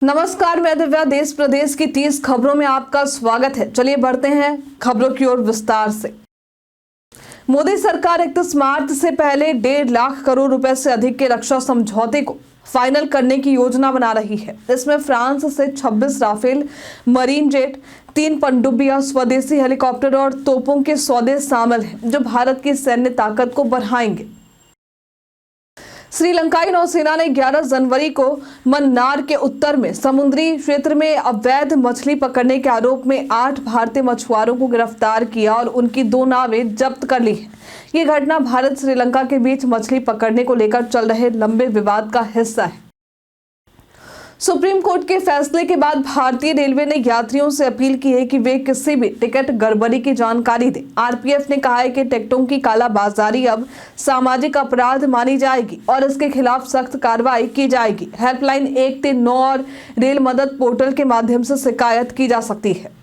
नमस्कार, मैं दिव्या। देश प्रदेश की 30 खबरों में आपका स्वागत है। चलिए बढ़ते हैं खबरों की ओर विस्तार से। मोदी सरकार 31 मार्च से पहले 1.5 लाख करोड़ रुपए से अधिक के रक्षा समझौते को फाइनल करने की योजना बना रही है। इसमें फ्रांस से 26 राफेल मरीन जेट, 3 पनडुब्बियां, स्वदेशी हेलीकॉप्टर और तोपों के सौदे शामिल हैं, जो भारत की सैन्य ताकत को बढ़ाएंगे। श्रीलंकाई नौसेना ने 11 जनवरी को मन्नार के उत्तर में समुद्री क्षेत्र में अवैध मछली पकड़ने के आरोप में 8 भारतीय मछुआरों को गिरफ्तार किया और उनकी 2 नावें जब्त कर ली हैं। ये घटना भारत श्रीलंका के बीच मछली पकड़ने को लेकर चल रहे लंबे विवाद का हिस्सा है। सुप्रीम कोर्ट के फैसले के बाद भारतीय रेलवे ने यात्रियों से अपील की है कि वे किसी भी टिकट गड़बड़ी की जानकारी दें। आरपीएफ ने कहा है कि टिकटों की कालाबाजारी अब सामाजिक अपराध मानी जाएगी और इसके खिलाफ सख्त कार्रवाई की जाएगी। हेल्पलाइन 139 और रेल मदद पोर्टल के माध्यम से शिकायत की जा सकती है।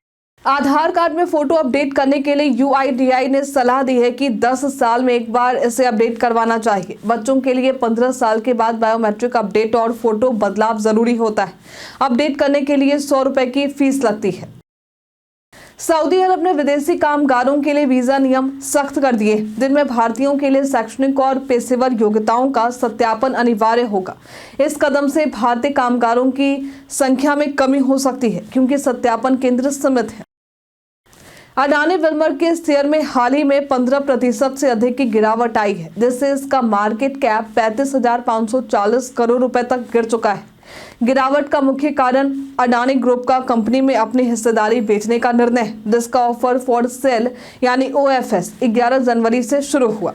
आधार कार्ड में फोटो अपडेट करने के लिए यूआईडीआई ने सलाह दी है कि 10 साल में एक बार इसे अपडेट करवाना चाहिए। बच्चों के लिए 15 साल के बाद बायोमेट्रिक अपडेट और फोटो बदलाव जरूरी होता है। अपडेट करने के लिए 100 रुपए की फीस लगती है। सऊदी अरब ने विदेशी कामगारों के लिए वीजा नियम सख्त कर दिए, जिनमें भारतीयों के लिए शैक्षणिक और पेशेवर योग्यताओं का सत्यापन अनिवार्य होगा। इस कदम से भारतीय कामगारों की संख्या में कमी हो सकती है, क्योंकि सत्यापन केंद्र सीमित है। अडानी विल्मर के शेयर में हाल ही में 15% से अधिक की गिरावट आई है, जिससे इसका मार्केट कैप 35,540 करोड़ रुपए तक गिर चुका है। गिरावट का मुख्य कारण अडानी ग्रुप का कंपनी में अपनी हिस्सेदारी बेचने का निर्णय है, जिसका ऑफर फॉर सेल यानी ओएफएस 11 जनवरी से शुरू हुआ।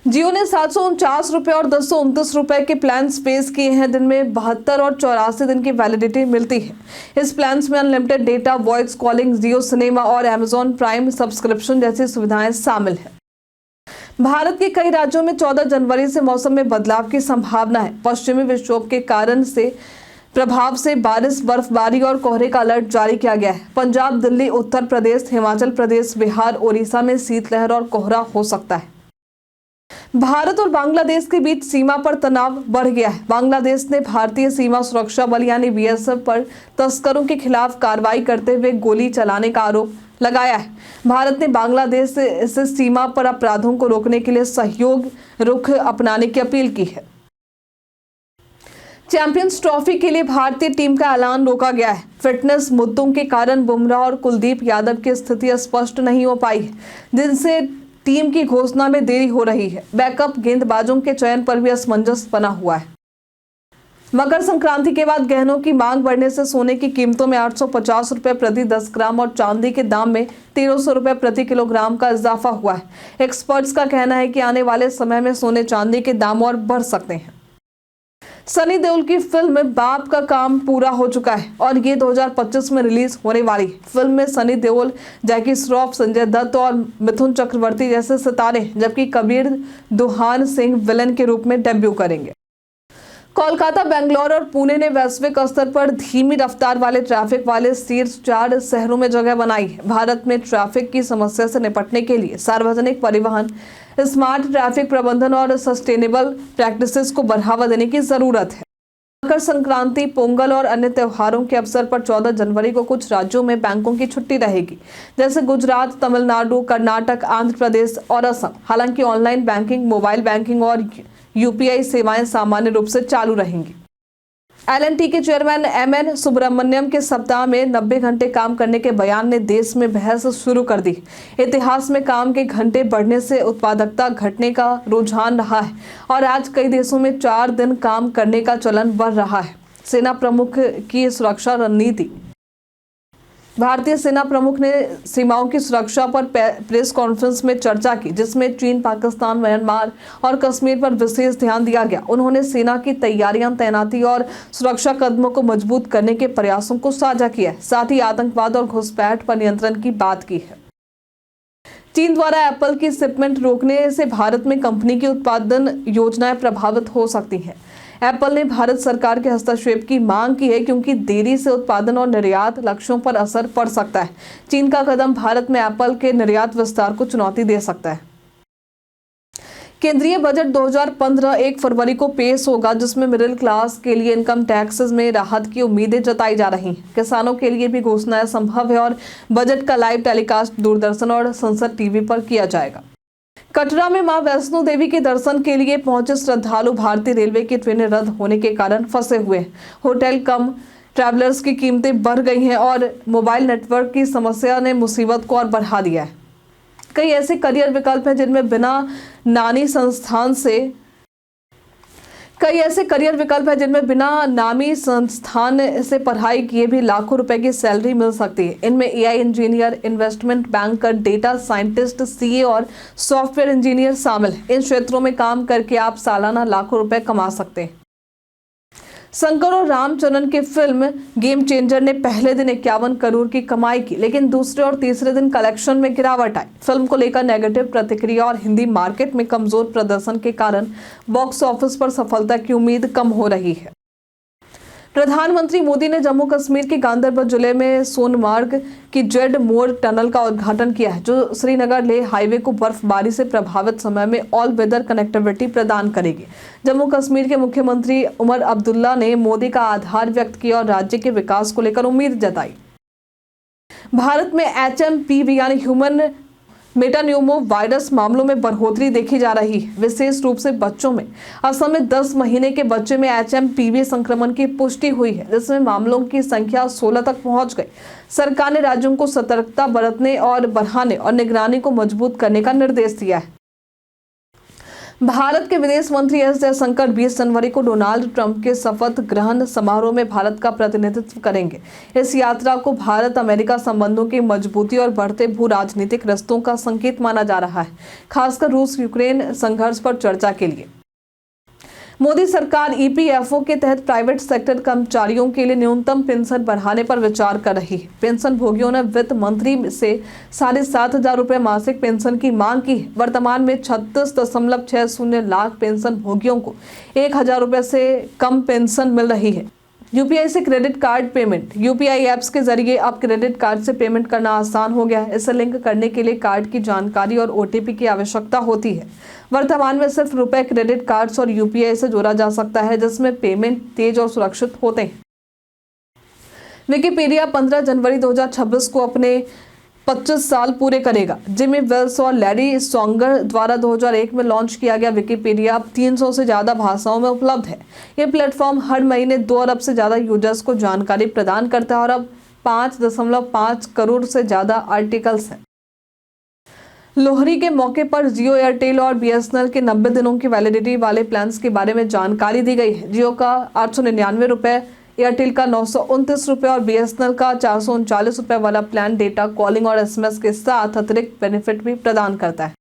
जियो ने 749 रुपए और 229 रुपए के प्लान्स पेश किए हैं, जिनमें 72 और 84 दिन की वैलिडिटी मिलती है। इस प्लान्स में अनलिमिटेड डेटा, वॉइस कॉलिंग, जियो सिनेमा और अमेजॉन प्राइम सब्सक्रिप्शन जैसी सुविधाएं शामिल हैं। भारत के कई राज्यों में 14 जनवरी से मौसम में बदलाव की संभावना है। पश्चिमी विक्षोभ के कारण से प्रभाव से बारिश, बर्फबारी और कोहरे का अलर्ट जारी किया गया है। पंजाब, दिल्ली, उत्तर प्रदेश, हिमाचल प्रदेश, बिहार, ओडिशा में शीतलहर और कोहरा हो सकता है। भारत और बांग्लादेश के बीच सीमा पर तनाव बढ़ गया है। बांग्लादेश ने भारतीय सीमा सुरक्षा बल यानी बीएसएफ पर तस्करों के खिलाफ कार्रवाई करते हुए गोली चलाने का आरोप लगाया है। भारत ने बांग्लादेश से सीमा पर अपराधों को रोकने के लिए सहयोग रुख अपनाने की अपील की है। चैंपियंस ट्रॉफी के लिए भारतीय टीम का ऐलान रोका गया है। फिटनेस मुद्दों के कारण बुमराह और कुलदीप यादव की स्थिति स्पष्ट नहीं हो पाई है, जिनसे टीम की घोषणा में देरी हो रही है। बैकअप गेंदबाजों के चयन पर भी असमंजस बना हुआ है। मकर संक्रांति के बाद गहनों की मांग बढ़ने से सोने की कीमतों में 850 रुपए प्रति 10 ग्राम और चांदी के दाम में 1300 रुपए प्रति किलोग्राम का इजाफा हुआ है। एक्सपर्ट्स का कहना है कि आने वाले समय में सोने चांदी के दाम और बढ़ सकते हैं। सनी देओल की फिल्म बाप का काम पूरा हो चुका है और ये 2025 में रिलीज होने वाली है। फिल्म में सनी देओल, जैकी श्रॉफ, संजय दत्त और मिथुन चक्रवर्ती जैसे सितारे, जबकि कबीर दुहान सिंह विलन के रूप में डेब्यू करेंगे। कोलकाता, बेंगलोर और पुणे ने वैश्विक स्तर पर धीमी रफ्तार वाले ट्रैफिक वाले शीर्ष 4 शहरों में जगह बनाई है। भारत में ट्रैफिक की समस्या से निपटने के लिए सार्वजनिक परिवहन, स्मार्ट ट्रैफिक प्रबंधन और सस्टेनेबल प्रैक्टिसेस को बढ़ावा देने की जरूरत है। मकर संक्रांति, पोंगल और अन्य त्योहारों के अवसर पर 14 जनवरी को कुछ राज्यों में बैंकों की छुट्टी रहेगी, जैसे गुजरात, तमिलनाडु, कर्नाटक, आंध्र प्रदेश और असम। हालांकि ऑनलाइन बैंकिंग, मोबाइल बैंकिंग और यूपीआई सेवाएं सामान्य रूप से चालू रहेंगी। एलएनटी के चेयरमैन एमएन सुब्रमण्यम के सप्ताह में 90 घंटे काम करने के बयान ने देश में बहस शुरू कर दी। इतिहास में काम के घंटे बढ़ने से उत्पादकता घटने का रुझान रहा है और आज कई देशों में 4 दिन काम करने का चलन बढ़ रहा है। सेना प्रमुख की सुरक्षा रणनीति। भारतीय सेना प्रमुख ने सीमाओं की सुरक्षा पर प्रेस कॉन्फ्रेंस में चर्चा की, जिसमें चीन, पाकिस्तान, म्यांमार और कश्मीर पर विशेष ध्यान दिया गया। उन्होंने सेना की तैयारियां, तैनाती और सुरक्षा कदमों को मजबूत करने के प्रयासों को साझा किया, साथ ही आतंकवाद और घुसपैठ पर नियंत्रण की बात की है। चीन द्वारा एप्पल की शिपमेंट रोकने से भारत में कंपनी की उत्पादन योजनाएं प्रभावित हो सकती हैं। एप्पल ने भारत सरकार के हस्तक्षेप की मांग की है, क्योंकि देरी से उत्पादन और निर्यात लक्ष्यों पर असर पड़ सकता है। चीन का कदम भारत में एप्पल के निर्यात विस्तार को चुनौती दे सकता है। केंद्रीय बजट 2015 1 फरवरी को पेश होगा, जिसमें मिडिल क्लास के लिए इनकम टैक्सेस में राहत की उम्मीदें जताई जा रही हैं। किसानों के लिए भी घोषणाएं संभव है और बजट का लाइव टेलीकास्ट दूरदर्शन और संसद टीवी पर किया जाएगा। कटरा में मां वैष्णो देवी के दर्शन के लिए पहुंचे श्रद्धालु भारतीय रेलवे की ट्रेनें रद्द होने के कारण फंसे हुए हैं। होटल कम ट्रैवलर्स की कीमतें बढ़ गई हैं और मोबाइल नेटवर्क की समस्या ने मुसीबत को और बढ़ा दिया है। कई ऐसे करियर विकल्प हैं जिनमें बिना नामी संस्थान से पढ़ाई किए भी लाखों रुपए की सैलरी मिल सकती है। इनमें AI engineer, investment banker, data scientist, CA और सॉफ्टवेयर इंजीनियर शामिल हैं। इन क्षेत्रों में काम करके आप सालाना लाखों रुपए कमा सकते हैं। शंकर और रामचरण की फिल्म गेम चेंजर ने पहले दिन 51 करोड़ की कमाई की, लेकिन दूसरे और तीसरे दिन कलेक्शन में गिरावट आई। फिल्म को लेकर नेगेटिव प्रतिक्रिया और हिंदी मार्केट में कमजोर प्रदर्शन के कारण बॉक्स ऑफिस पर सफलता की उम्मीद कम हो रही है। प्रधानमंत्री मोदी ने जम्मू कश्मीर के गांदरबल जिले में सोनमार्ग की जेड मोड़ टनल का उद्घाटन किया है, जो श्रीनगर लेह हाईवे को बर्फबारी से प्रभावित समय में ऑल वेदर कनेक्टिविटी प्रदान करेगी। जम्मू कश्मीर के मुख्यमंत्री उमर अब्दुल्ला ने मोदी का आभार व्यक्त किया और राज्य के विकास को लेकर उम्मीद जताई। भारत में HMPV यानी ह्यूमन मेटान्यूमो वायरस मामलों में बढ़ोतरी देखी जा रही है, विशेष रूप से बच्चों में। असम में 10 महीने के बच्चे में HMPV संक्रमण की पुष्टि हुई है, जिसमें मामलों की संख्या 16 तक पहुंच गई। सरकार ने राज्यों को सतर्कता बरतने और बढ़ाने और निगरानी को मजबूत करने का निर्देश दिया है। भारत के विदेश मंत्री एस जयशंकर 20 जनवरी को डोनाल्ड ट्रंप के शपथ ग्रहण समारोह में भारत का प्रतिनिधित्व करेंगे। इस यात्रा को भारत अमेरिका संबंधों की मजबूती और बढ़ते भू राजनीतिक रिश्तों का संकेत माना जा रहा है, खासकर रूस यूक्रेन संघर्ष पर चर्चा के लिए। मोदी सरकार EPFO के तहत प्राइवेट सेक्टर कर्मचारियों के लिए न्यूनतम पेंशन बढ़ाने पर विचार कर रही है। पेंशन भोगियों ने वित्त मंत्री से 7,500 रुपए मासिक पेंशन की मांग की है। वर्तमान में 36.60 लाख पेंशन भोगियों को 1,000 रुपए से कम पेंशन मिल रही है। UPI से credit card payment. UPI apps के जरिए अब क्रेडिट कार्ड से पेमेंट करना आसान हो गया है। इसे लिंक करने के लिए कार्ड की जानकारी और OTP की आवश्यकता होती है। वर्तमान में सिर्फ रुपए क्रेडिट कार्ड्स और UPI से जोड़ा जा सकता है, जिसमें पेमेंट तेज और सुरक्षित होते हैं। विकिपीडिया 15 जनवरी 2026 को अपने 25 साल पूरे करेगा। जिमी वेल्स और लैरी सॉन्गर द्वारा 2001 में लॉन्च किया गया विकिपीडिया अब 300 से ज़्यादा भाषाओं में उपलब्ध है। ये प्लेटफॉर्म हर महीने 2 अरब से ज़्यादा यूजर्स को जानकारी प्रदान करता है और अब 5.5 करोड़ से ज़्यादा आर्टिकल्स हैं। लोहड़ी के मौके पर जियो, एयरटेल और BSNL के 90 दिनों की वैलिडिटी वाले प्लान्स के बारे में जानकारी दी गई है। जियो का 899 रुपये, एयरटेल का 929 रुपये और BSNL का 439 रुपये वाला प्लान डेटा, कॉलिंग और SMS के साथ अतिरिक्त बेनिफिट भी प्रदान करता है।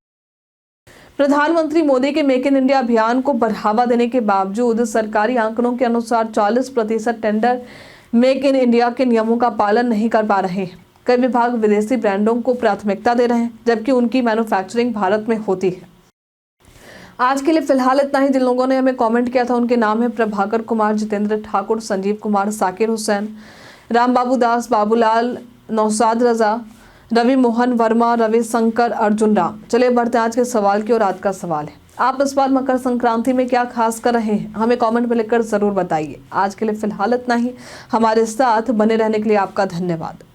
प्रधानमंत्री मोदी के मेक इन इंडिया अभियान को बढ़ावा देने के बावजूद सरकारी आंकड़ों के अनुसार 40% टेंडर मेक इन इंडिया के नियमों का पालन नहीं कर पा रहे हैं। कई विभाग विदेशी ब्रांडों को प्राथमिकता दे रहे हैं, जबकि उनकी मैन्युफैक्चरिंग भारत में होती है। आज के लिए फिलहाल इतना ही। जिन लोगों ने हमें कमेंट किया था उनके नाम है प्रभाकर कुमार, जितेंद्र ठाकुर, संजीव कुमार, साकिर हुसैन, राम बाबू दास, बाबूलाल, नौशाद रजा, रवि मोहन वर्मा, रवि शंकर, अर्जुन राम। चलिए बढ़ते हैं आज के सवाल की ओर। आज का सवाल है, आप इस बार मकर संक्रांति में क्या खास कर रहे हैं? हमें कमेंट में लिखकर जरूर बताइए। आज के लिए फिलहाल इतना ही। हमारे साथ बने रहने के लिए आपका धन्यवाद।